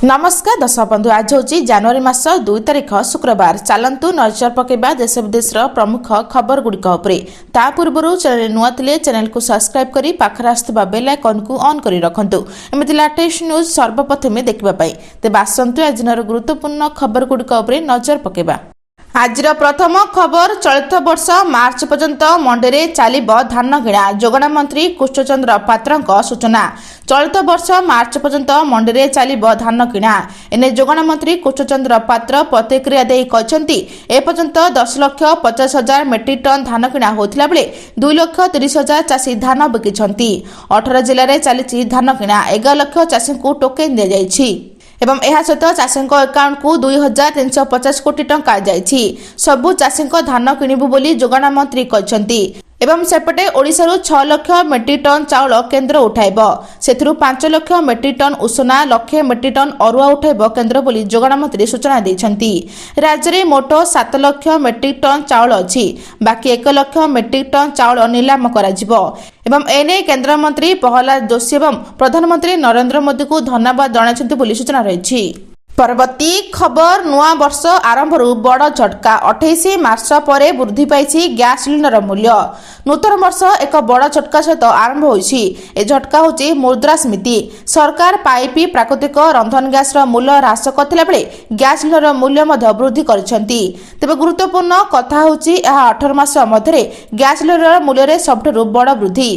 नमस्कार दर्शक बंधु आज हूँ जनवरी मास 2 तारिख शुक्रवार। चलतु नजर पकेबा देश विदेश प्रमुख खबर गुड़िक ता पूर्व चैनल नुआ थिले चैनल को सब्सक्राइब करी पाखरे आसुवा बेल आइकन को ऑन करी रखंतु एमिति लेटेस्ट न्यूज सर्वप्रथमे देखिबा पाई। तेबे आसंतु आज गुरुत्वपूर्ण खबर गुड़िक नजर पकेबा। आज प्रथम खबर चलित वर्ष मार्च पर्यंत मंडी में चलिब धान किणा। जोगाण मंत्री कृष्णचंद्र पात्र सूचना। चलित वर्ष मार्च पर्यंत मंडी में चलिब धान किणा। एने जोगाण मंत्री कृष्णचंद्र पात्र प्रतिक्रिया दे कहते एपर्यंत 10,50,000 मेट्रिक टन धान किणा होता बेले 2,30,000 चाषी धान बिकिछंती। 18 जिले में चली धान किणा। 11 लाख चाषी को टोकेन दि जाइछि एवं यह सहित चाषी अकाउंट को 2,350 कोटी टंका जाइछि। सबु चाषी धान किणिबु बोली जोगाण मंत्री कहते एवं सेपटे ओडिशारू 6 लाख मेट्रिक टन चाउल केन्द्र उठाइब। सेथुरु 5 लाख मेट्रिक टन उसना, लक्षे मेट्रिक टन अरुआ उठाइब केन्द्र बोली जोगाण मंत्री सूचना दैछंती। राज्य में मोट 7 लाख मेट्रिक टन चाउल अछि। बाकी 1 लाख मेट्रिक टन चाउल नीलाम कराजिबो एवं एने केन्द्र मंत्री प्रहलाद जोशी एवं प्रधानमंत्री नरेंद्र मोदी को धन्यवाद जणाइछंती बोली सूचना रहिछि। परवर्ती खबर नुआ वर्ष आरंभ बड़ झटका। 28 मार्च पर वृद्धि पाई गैस सिलिंडर मूल्य। नूतन वर्ष एक बड़ झटका सहित आरंभ होइछि। ए झटका होछि मुद्रास्फीति। सरकार पाइप प्राकृतिक रंधन गैस मूल्य ह्रास करथिला बेले गैस सिलिंडर मूल्य मध्य वृद्धि करिसेंती। तेबे गुरुत्वपूर्ण कथा होछि एहा 18 मास मध्यरे गैस सिलिंडर मूल्य रे सबठु बड़ वृद्धि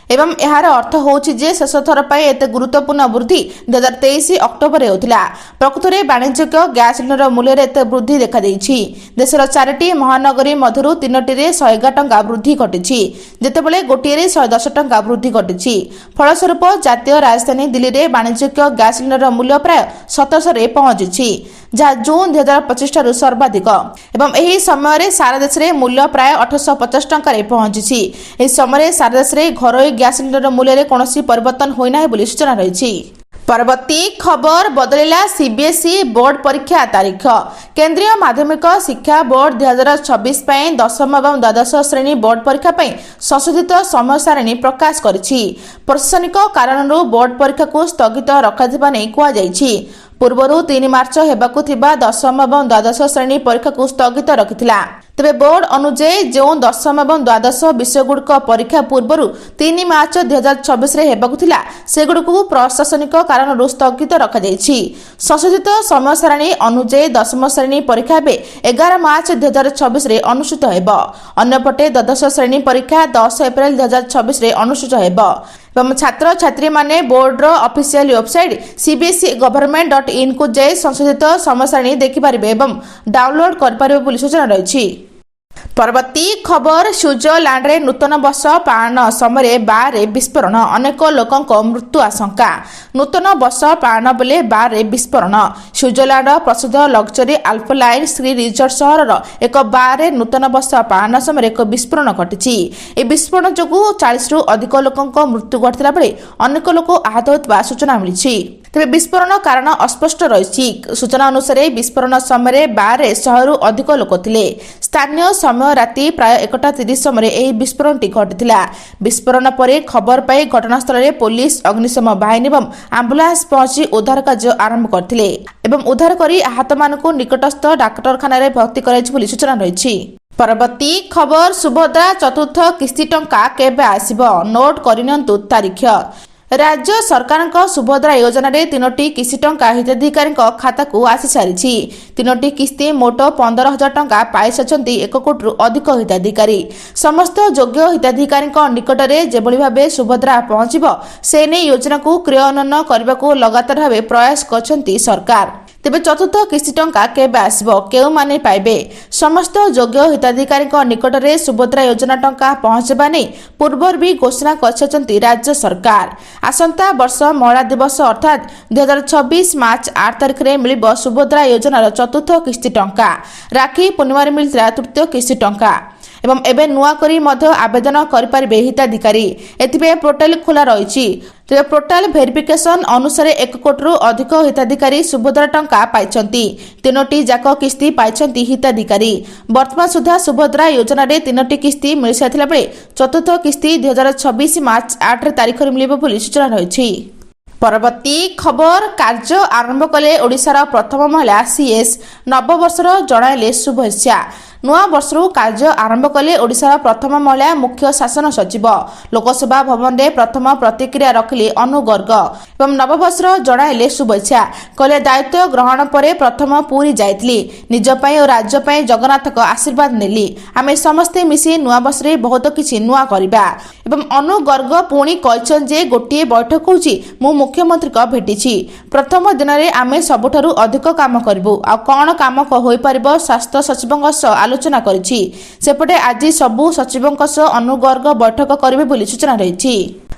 एवं यार अर्थ होछि जे शेष थर पाई एते गुरुत्वपूर्ण वृद्धि 2023 अक्टोबर रे होतिला। प्रकृत में वाणिज्यिक गैस सिलिंडर मूल्य रे एते वृद्धि देखा देछि। देशर 4टी महानगरी मधुरु 3टी रे 111 टंका वृद्धि घटिछि, जेतेबेले गोटिए रे 110 टंका वृद्धि घटिछि। फलस्वरूप जातीय राजधानी दिल्ली रे वाणिज्यिक गैस सिलिंडर मूल्य प्राय 1700 रे पहुंचिछि, जहाँ जून 2025 ठारू सर्वाधिक एवं एही समय सारा देश रे मूल्य प्राय 850 टंका रे पहुंचिछि। एही समय सारा देश रे घरोई गैस सिलिंडर मूल्य रे कोनोसी परिवर्तन होई नाही बोली सूचना रहिछि। परवर्ती खबर बदलिला सीबीएसई बोर्ड परीक्षा तारीख। केंद्रीय माध्यमिक शिक्षा बोर्ड 2026 ପାଇଁ 10ମ ଏବଂ द्वादश श्रेणी बोर्ड परीक्षा ପାଇଁ संशोधित समय सारणी प्रकाश କରିଛି। प्रशासनिक कारणରୁ बोर्ड परीक्षा को स्थगित रखाଯିବା नै कुआ जाइछि। पूर्वरु 3 मार्च हेबाकु थिबा 10ମ ଏବଂ द्वादश श्रेणी परीक्षा को स्थगित रखिथिला। तेबे बोर्ड अनुଯାयी जो 10ମ ଏବଂ द्वादश विषयगुड़िक परीक्षा पूर्वरु 3 मार्च 2026 रे हेबाकु थिला सेगुड़िक प्रशासनिक कारणରୁ स्थगित रखा जाइछि। संशोधित समय सारणी अनुଯାयी 10ମ श्रेणी परीक्षा बे 11 मार्च 2026 रे अनुष्ठित हेबो। अन्यपटे द्वादश श्रेणी परीक्षा 10 एप्रिल 2026 रे अनुष्ठित हेबो एवं छात्र छात्री माने बोर्ड रो ऑफिशियल वेबसाइट cbseggovernment.in को जाय संशोधित समय सारणी देखि पारिबे एवं डाउनलोड कर पारिबे बोली सूचना रहिछि। परवर्ती खबर स्विट्जरलैंड रे नूतन वर्ष पालन समय बार विस्फोरण। अनेक लोकों मृत्यु आशंका। नूतन वर्ष पालन बेले बार विस्फोरण। स्विट्जरलैंड प्रसिद्ध लग्जरी अल्पलाइन स्की रिजॉर्ट सहर एक बार नूतन वर्ष पालन समय एक विस्फोरण घटी। ए विस्फोरण जो 40 रु अधिक लोकों मृत्यु घटिला बेले अनेक लोक आहत होता सूचना मिली। तेबे विस्फोरण कारण अस्पष्ट रही। सूचना अनुसार विस्फोरण समय बार 100 रु अधिक लोक थिले। स्थानीय समय राति प्राय 1:30 समय यह विस्फोरण घटिला। विस्फोरण पर खबर पाई घटनास्थल में पुलिस अग्निशम बाहिनी एवं आंबुलांस पहुंची उद्धार कार्य आरंभ करथिले एवं उद्धार करी आहत मानकु निकटस्थ डाक्तरखाना रे भर्ती कराइछि बोली सूचना रहिछि। परवर्ती खबर सुभद्रा चतुर्थ किस्ती टंका केबे आसीबो नोट करिनंतु तारीख। राज्य सरकार सुभद्रा योजना रे 3टी किस्ती टंका हिताधिकारी खाता को आसी सारी। 3टी किस्ती मोट 15,000 टंका पाई सारी 1 कोटी रु अधिक हिताधिकारी। समस्त योग्य हिताधिकारी निकट में जेभली भावे सुभद्रा पहुंचब से ने योजना को क्रियान्वयन करने को लगातार भाव प्रयास करछंती सरकार। तेबे चतुर्थ किस्ती टंका केबे आसीबो केउ माने पाइबे। समस्त योग्य हिताधिकारी निकट में सुभद्रा योजना टंका पहुंचबा नै पूर्वर भी घोषणा करछंती राज्य सरकार। आसंता वर्ष महिला दिवस अर्थात 2026 मार्च 8 तारिख रे मिलिबो सुभद्रा योजनार चतुर्थ किस्ती टंका। राखी पूर्णिमा रे मिलितला तृतीय किस्ती टंका एवं एबे नुआ करी मध्य आवेदन करिपारिबे हिताधिकारी। एथिबे पोर्टल खोला रहिछि। तेबे पोर्टल वेरिफिकेशन अनुसार 1 कोटी रु अधिक हिताधिकारी सुभद्रा टंका पाइछंती। 3टी जाक किस्ती पाइछंती हिताधिकारी। वर्तमान सुधा सुभद्रा योजना रे 3टी किस्ती मिल साथिला बेले चतुर्थ किस्ती 2026 मार्च 8 तारिख रे मिलिबो बोली सूचना रहिछि। ପରବର୍ତ୍ତୀ ଖବର କାର୍ଯ୍ୟ ଆରମ୍ଭ କଲେ ଓଡ଼ିଶାର ପ୍ରଥମ ମହିଳା ସିଏସ୍ ନବବର୍ଷର ଜଣାଇଲେ ଶୁଭେଚ୍ଛା। ନୂଆ ବର୍ଷରୁ କାର୍ଯ୍ୟ ଆରମ୍ଭ କଲେ ଓଡ଼ିଶାର ପ୍ରଥମ ମହିଳା ମୁଖ୍ୟ ଶାସନ ସଚିବ। ଲୋକସେବା ଭବନରେ ପ୍ରଥମ ପ୍ରତିକ୍ରିୟା ରଖିଲେ ଅନୁ ଗର୍ଗ ଏବଂ ନବବର୍ଷର ଜଣାଇଲେ ଶୁଭେଚ୍ଛା। କହିଲେ ଦାୟିତ୍ୱ ଗ୍ରହଣ ପରେ ପ୍ରଥମ ପୁରୀ ଯାଇଥିଲି, ନିଜ ପାଇଁ ଓ ରାଜ୍ୟ ପାଇଁ ଜଗନ୍ନାଥଙ୍କ ଆଶୀର୍ବାଦ ନେଲି। ଆମେ ସମସ୍ତେ ମିଶି ନୂଆବର୍ଷରେ ବହୁତ କିଛି ନୂଆ କରିବା। ଏବଂ ଅନୁ ଗର୍ଗ ପୁଣି କହିଛନ୍ତି ଯେ ଗୋଟିଏ ବୈଠକ ହେଉଛି ମୁଁ ମୁଖ୍ୟମନ୍ତ୍ରୀଙ୍କ ଭେଟିଛି। ପ୍ରଥମ ଦିନରେ ଆମେ ସବୁଠାରୁ ଅଧିକ କାମ କରିବୁ, ଆଉ କ'ଣ କାମ ହୋଇପାରିବ ସ୍ୱାସ୍ଥ୍ୟ ସଚିବଙ୍କ ସହ ଆଲୋଚନା କରିଛି। ସେପଟେ ଆଜି ସବୁ ସଚିବଙ୍କ ସହ ଅନୁ ଗର୍ଗ ବୈଠକ କରିବେ ବୋଲି ସୂଚନା ରହିଛି।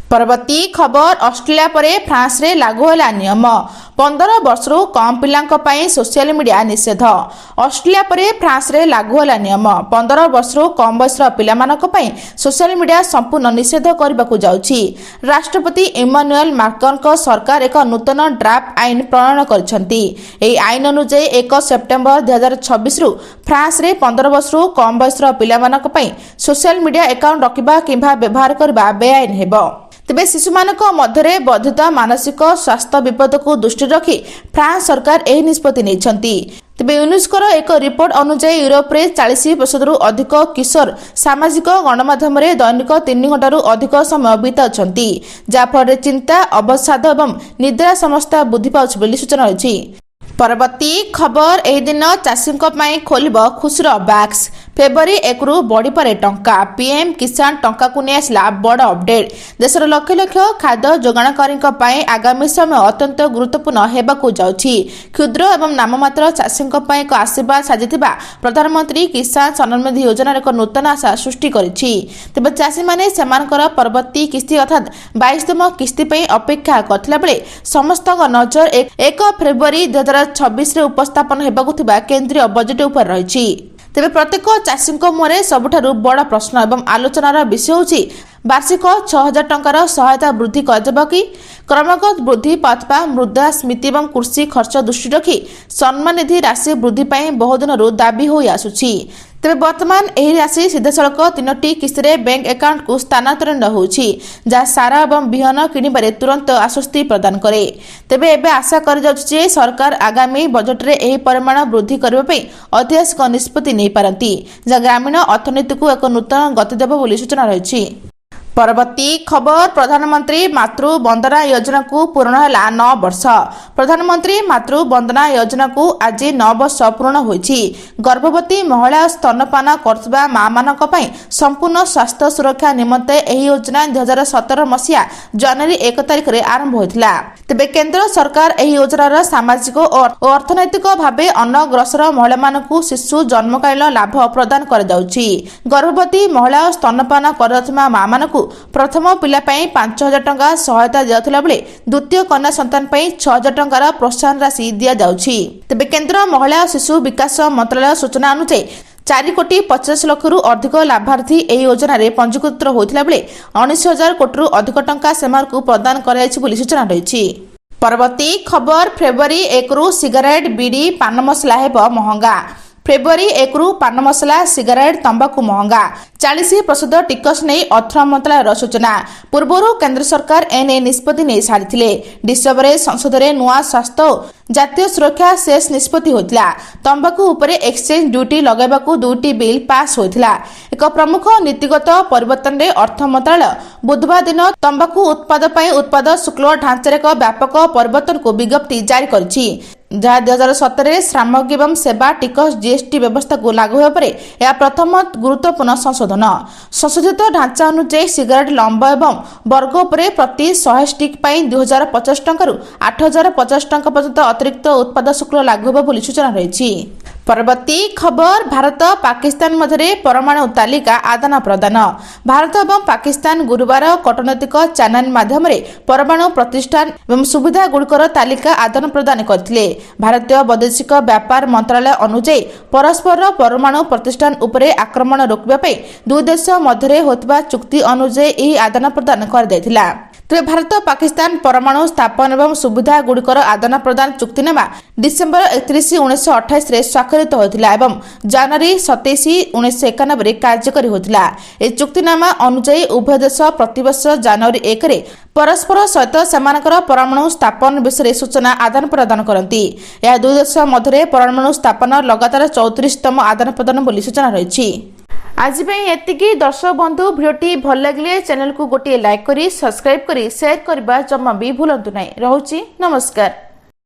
ପରବର୍ତ୍ତୀ ଖବର ଅଷ୍ଟ୍ରେଲିଆ ପରେ ଫ୍ରାନ୍ସରେ ଲାଗୁ ହେଲା ନିୟମ। 15 ବର୍ଷରୁ କମ୍ ପିଲାଙ୍କ ପାଇଁ ସୋସିଆଲ ମିଡିଆ ନିଷେଧ। ଅଷ୍ଟ୍ରେଲିଆ ପରେ ଫ୍ରାନ୍ସରେ ଲାଗୁ ହେଲା ନିୟମ। 15 ବର୍ଷରୁ କମ୍ ବୟସର ପିଲାମାନଙ୍କ ପାଇଁ ସୋସିଆଲ ମିଡିଆ ସମ୍ପୂର୍ଣ୍ଣ ନିଷେଧ କରିବାକୁ ଯାଉଛି। ରାଷ୍ଟ୍ରପତି ଇମାନୁଏଲ ମାକ୍ରନ୍ଙ୍କ ସରକାର ଏକ ନୂତନ ଡ୍ରାଫ୍ଟ ଆଇନ ପ୍ରଣୟନ କରିଛନ୍ତି। ଏହି ଆଇନ ଅନୁଯାୟୀ 1 ସେପ୍ଟେମ୍ବର 2026ରୁ ଫ୍ରାନ୍ସରେ 15 ବର୍ଷରୁ କମ୍ ବୟସର ପିଲାମାନଙ୍କ ପାଇଁ ସୋସିଆଲ ମିଡିଆ ଆକାଉଣ୍ଟ ରଖିବା କିମ୍ବା ବ୍ୟବହାର କରିବା ବେଆଇନ ହେବ। ତେବେ ଶିଶୁମାନଙ୍କ ମଧ୍ୟରେ ବର୍ଦ୍ଧିତ ମାନସିକ ସ୍ୱାସ୍ଥ୍ୟ ବିପଦକୁ ଦୃଷ୍ଟିରେ ରଖି ଫ୍ରାନ୍ସ ସରକାର ଏହି ନିଷ୍ପତ୍ତି ନେଇଛନ୍ତି। ତେବେ ୟୁନେସ୍କୋର ଏକ ରିପୋର୍ଟ ଅନୁଯାୟୀ ୟୁରୋପରେ 40%ରୁ ଅଧିକ କିଶୋର ସାମାଜିକ ଗଣମାଧ୍ୟମରେ ଦୈନିକ 3 ଘଣ୍ଟାରୁ ଅଧିକ ସମୟ ବିତାଉଛନ୍ତି, ଯାହାଫଳରେ ଚିନ୍ତା, ଅବସାଦ ଏବଂ ନିଦ୍ରା ସମସ୍ୟା ବୃଦ୍ଧି ପାଉଛି ବୋଲି ସୂଚନା ରହିଛି। ପରବର୍ତ୍ତୀ ଖବର ଏହି ଦିନ ଚାଷୀଙ୍କ ପାଇଁ ଖୋଲିବ ଖୁସିର ବାକ୍ସ। ଫେବୃଆରୀ 1ରୁ ବଢ଼ିପାରେ ଟଙ୍କା। ପିଏମ୍ କିଷାନ ଟଙ୍କାକୁ ନେଇ ଆସିଲା ବଡ଼ ଅପଡେଟ୍। ଦେଶର ଲକ୍ଷ ଲକ୍ଷ ଖାଦ୍ୟ ଯୋଗାଣକାରୀଙ୍କ ପାଇଁ ଆଗାମୀ ସମୟ ଅତ୍ୟନ୍ତ ଗୁରୁତ୍ୱପୂର୍ଣ୍ଣ ହେବାକୁ ଯାଉଛି। କ୍ଷୁଦ୍ର ଏବଂ ନାମମାତ୍ର ଚାଷୀଙ୍କ ପାଇଁ ଏକ ଆଶୀର୍ବାଦ ସାଜିଥିବା ପ୍ରଧାନମନ୍ତ୍ରୀ କିଷାନ ସମ୍ମାନ ନିଧି ଯୋଜନାର ଏକ ନୂତନ ଆଶା ସୃଷ୍ଟି କରିଛି। ତେବେ ଚାଷୀମାନେ ସେମାନଙ୍କର ପରବର୍ତ୍ତୀ କିସ୍ତି ଅର୍ଥାତ୍ 22ତମ କିସ୍ତି ପାଇଁ ଅପେକ୍ଷା କରିଥିଲା ବେଳେ ସମସ୍ତଙ୍କ ନଜର 1 ଫେବୃଆରୀ 2026ରେ ଉପସ୍ଥାପନ ହେବାକୁ ଥିବା କେନ୍ଦ୍ରୀୟ ବଜେଟ୍ ଉପରେ ରହିଛି। ତେବେ ପ୍ରତ୍ୟେକ ଚାଷୀଙ୍କ ମୁହଁରେ ସବୁଠାରୁ ବଡ଼ ପ୍ରଶ୍ନ ଏବଂ ଆଲୋଚନାର ବିଷୟ ହେଉଛି ବାର୍ଷିକ 6,000 ଟଙ୍କାର ସହାୟତା ବୃଦ୍ଧି କରାଯିବ କି? କ୍ରମାଗତ ବୃଦ୍ଧି ପାଉଥିବା ମୁଦ୍ରାସ୍ଫୀତି ଏବଂ କୃଷି ଖର୍ଚ୍ଚ ଦୃଷ୍ଟିରେ ରଖି ସମ୍ମାନ ନିଧି ରାଶି ବୃଦ୍ଧି ପାଇଁ ବହୁଦିନରୁ ଦାବି ହୋଇ ଆସୁଛି। ତେବେ ବର୍ତ୍ତମାନ ଏହି ରାଶି ସିଧାସଳଖ 3ଟି କିସ୍ତିରେ ବ୍ୟାଙ୍କ ଆକାଉଣ୍ଟକୁ ସ୍ଥାନାନ୍ତରଣ ହେଉଛି, ଯାହା ସାର ଏବଂ ବିହନ କିଣିବାରେ ତୁରନ୍ତ ଆଶ୍ୱସ୍ତି ପ୍ରଦାନ କରେ। ତେବେ ଏବେ ଆଶା କରାଯାଉଛି ଯେ ସରକାର ଆଗାମୀ ବଜେଟରେ ଏହି ପରିମାଣ ବୃଦ୍ଧି କରିବା ପାଇଁ ଐତିହାସିକ ନିଷ୍ପତ୍ତି ନେଇପାରନ୍ତି, ଯାହା ଗ୍ରାମୀଣ ଅର୍ଥନୀତିକୁ ଏକ ନୂତନ ଗତି ଦେବ ବୋଲି ସୂଚନା ରହିଛି। ପରବର୍ତ୍ତୀ ଖବର ପ୍ରଧାନମନ୍ତ୍ରୀ ମାତୃ ବନ୍ଦନା ଯୋଜନାକୁ ପୂରଣ ହେଲା 9 ବର୍ଷ। ପ୍ରଧାନମନ୍ତ୍ରୀ ମାତୃ ବନ୍ଦନା ଯୋଜନାକୁ ଆଜି 9 ବର୍ଷ ପୂରଣ ହୋଇଛି। ଗର୍ଭବତୀ ମହିଳା ସ୍ତନପାନ କରୁଥିବା ମାମାନଙ୍କ ପାଇଁ ସମ୍ପୂର୍ଣ୍ଣ ସ୍ୱାସ୍ଥ୍ୟ ସୁରକ୍ଷା ନିମନ୍ତେ ଏହି ଯୋଜନା 2017 ମସିହା ଜାନୁଆରୀ 1 ତାରିଖରେ ଆରମ୍ଭ ହୋଇଥିଲା। ତେବେ କେନ୍ଦ୍ର ସରକାର ଏହି ଯୋଜନାର ସାମାଜିକ ଓ ଅର୍ଥନୈତିକ ଭାବେ ଅନଗ୍ରସର ମହିଳାମାନଙ୍କୁ ଶିଶୁ ଜନ୍ମକାଳୀନ ଲାଭ ପ୍ରଦାନ କରାଯାଉଛି। ଗର୍ଭବତୀ ମହିଳା ଓ ସ୍ତନପାନ କରୁଥିବା ମାମାନଙ୍କୁ ପ୍ରଥମ ପିଲା ପାଇଁ 5,000 ଟଙ୍କା ସହାୟତା ଦିଆଯାଉଥିଲା ବେଳେ ଦ୍ୱିତୀୟ କନ୍ୟା ସନ୍ତାନ ପାଇଁ 6,000 ଟଙ୍କାର ପ୍ରୋତ୍ସାହନ ରାଶି ଦିଆଯାଉଛି। ତେବେ କେନ୍ଦ୍ର ମହିଳା ଓ ଶିଶୁ ବିକାଶ ମନ୍ତ୍ରାଳୟ ସୂଚନା ଅନୁଯାୟୀ 4,50,00,000ରୁ ଅଧିକ ଲାଭାର୍ଥୀ ଏହି ଯୋଜନାରେ ପଞ୍ଜୀକୃତ ହୋଇଥିଲା ବେଳେ 19,000 କୋଟିରୁ ଅଧିକ ଟଙ୍କା ସେମାନଙ୍କୁ ପ୍ରଦାନ କରାଯାଇଛି ବୋଲି ସୂଚନା ରହିଛି। ପରବର୍ତ୍ତୀ ଖବର ଫେବୃଆରୀ 1ରୁ ସିଗାରେଟ୍, ବିଡ଼ି, ପାନ ମସଲା ହେବ ମହଙ୍ଗା। ଫେବୃଆରୀ 1ରୁ ପାନ ମସଲା, ସିଗାରେଟ୍, ତମ୍ବାକୁ ମହଙ୍ଗା। 40% ଟିକସ ନେଇ ଅର୍ଥ ମନ୍ତ୍ରାଳୟର ସୂଚନା। ପୂର୍ବରୁ କେନ୍ଦ୍ର ସରକାର ଏନେଇ ନିଷ୍ପତ୍ତି ନେଇ ସାରିଥିଲେ। ଡିସେମ୍ବରରେ ସଂସଦରେ ନୂଆ ସ୍ୱାସ୍ଥ୍ୟ ଓ ଜାତୀୟ ସୁରକ୍ଷା ସେସ୍ ନିଷ୍ପତ୍ତି ହୋଇଥିଲା। ତମ୍ବାକୁ ଉପରେ ଏକ୍ସଚେଞ୍ଜ ଡ୍ୟୁଟି ଲଗାଇବାକୁ 2ଟି ବିଲ୍ ପାସ୍ ହୋଇଥିଲା। ଏକ ପ୍ରମୁଖ ନୀତିଗତ ପରିବର୍ତ୍ତନରେ ଅର୍ଥ ମନ୍ତ୍ରାଳୟ ବୁଧବାର ଦିନ ତମ୍ବାକୁ ଉତ୍ପାଦ ପାଇଁ ଉତ୍ପାଦ ଶୁଳ୍କ ଢାଞ୍ଚାରେ ଏକ ବ୍ୟାପକ ପରିବର୍ତ୍ତନକୁ ବିଜ୍ଞପ୍ତି ଜାରି କରିଛି, ଯାହା 2017ରେ ସାମଗ୍ରୀ ଏବଂ ସେବା ଟିକସ GST ବ୍ୟବସ୍ଥାକୁ ଲାଗୁ ହେବା ପରେ ଏହା ପ୍ରଥମ ଗୁରୁତ୍ୱପୂର୍ଣ୍ଣ ସଂଶୋଧନ। ସଂଶୋଧିତ ଢାଞ୍ଚା ଅନୁଯାୟୀ ସିଗାରେଟ୍ ଲମ୍ବ ଏବଂ ବର୍ଗ ଉପରେ ପ୍ରତି 100 ଷ୍ଟିକ୍ ପାଇଁ 2,050 ଟଙ୍କାରୁ 8,050 ଟଙ୍କା ପର୍ଯ୍ୟନ୍ତ ଅତିରିକ୍ତ ଉତ୍ପାଦ ଶୁଳ୍କ ଲାଗୁ ହେବ ବୋଲି ସୂଚନା ରହିଛି। ପରବର୍ତ୍ତୀ ଖବର ଭାରତ ପାକିସ୍ତାନ ମଧ୍ୟରେ ପରମାଣୁ ତାଲିକା ଆଦାନ ପ୍ରଦାନ। ଭାରତ ଏବଂ ପାକିସ୍ତାନ ଗୁରୁବାର କୂଟନୈତିକ ଚ୍ୟାନେଲ ମାଧ୍ୟମରେ ପରମାଣୁ ପ୍ରତିଷ୍ଠାନ ଏବଂ ସୁବିଧା ଗୁଡ଼ିକର ତାଲିକା ଆଦାନ ପ୍ରଦାନ କରିଥିଲେ। ଭାରତୀୟ ବୈଦେଶିକ ବ୍ୟାପାର ମନ୍ତ୍ରାଳୟ ଅନୁଯାୟୀ ପରସ୍ପରର ପରମାଣୁ ପ୍ରତିଷ୍ଠାନ ଉପରେ ଆକ୍ରମଣ ରୋକିବା ପାଇଁ ଦୁଇ ଦେଶ ମଧ୍ୟରେ ହୋଇଥିବା ଚୁକ୍ତି ଅନୁଯାୟୀ ଏହି ଆଦାନ ପ୍ରଦାନ କରାଯାଇଥିଲା। तेज भारत पाकिस्तान परमाणु स्थापन और सुविधा गुड़िकर आदान प्रदान चुक्तिनामा डिसेम्बर 31 1928 में स्वाक्षरित होता और जनवरी 27 1991 कार्यकारी होता। यह चुक्तिनामा अनुजाई उभय देश प्रतिवर्ष जनवरी 1 रे परस्पर सहित सेमानकर परमाणु स्थापन विषय सूचना आदान प्रदान करती। यह दुई देश मध्य परमाणु स्थापन लगातार 34तम आदान प्रदान बोली सूचना रही। आज एतिकी दर्शक बंधु भिडियोटी भल लगे चैनल को गोटे लाइक करी सब्सक्राइब करी शेयर करबा जमा भी भूलंतु नहीं। रहुची नमस्कार।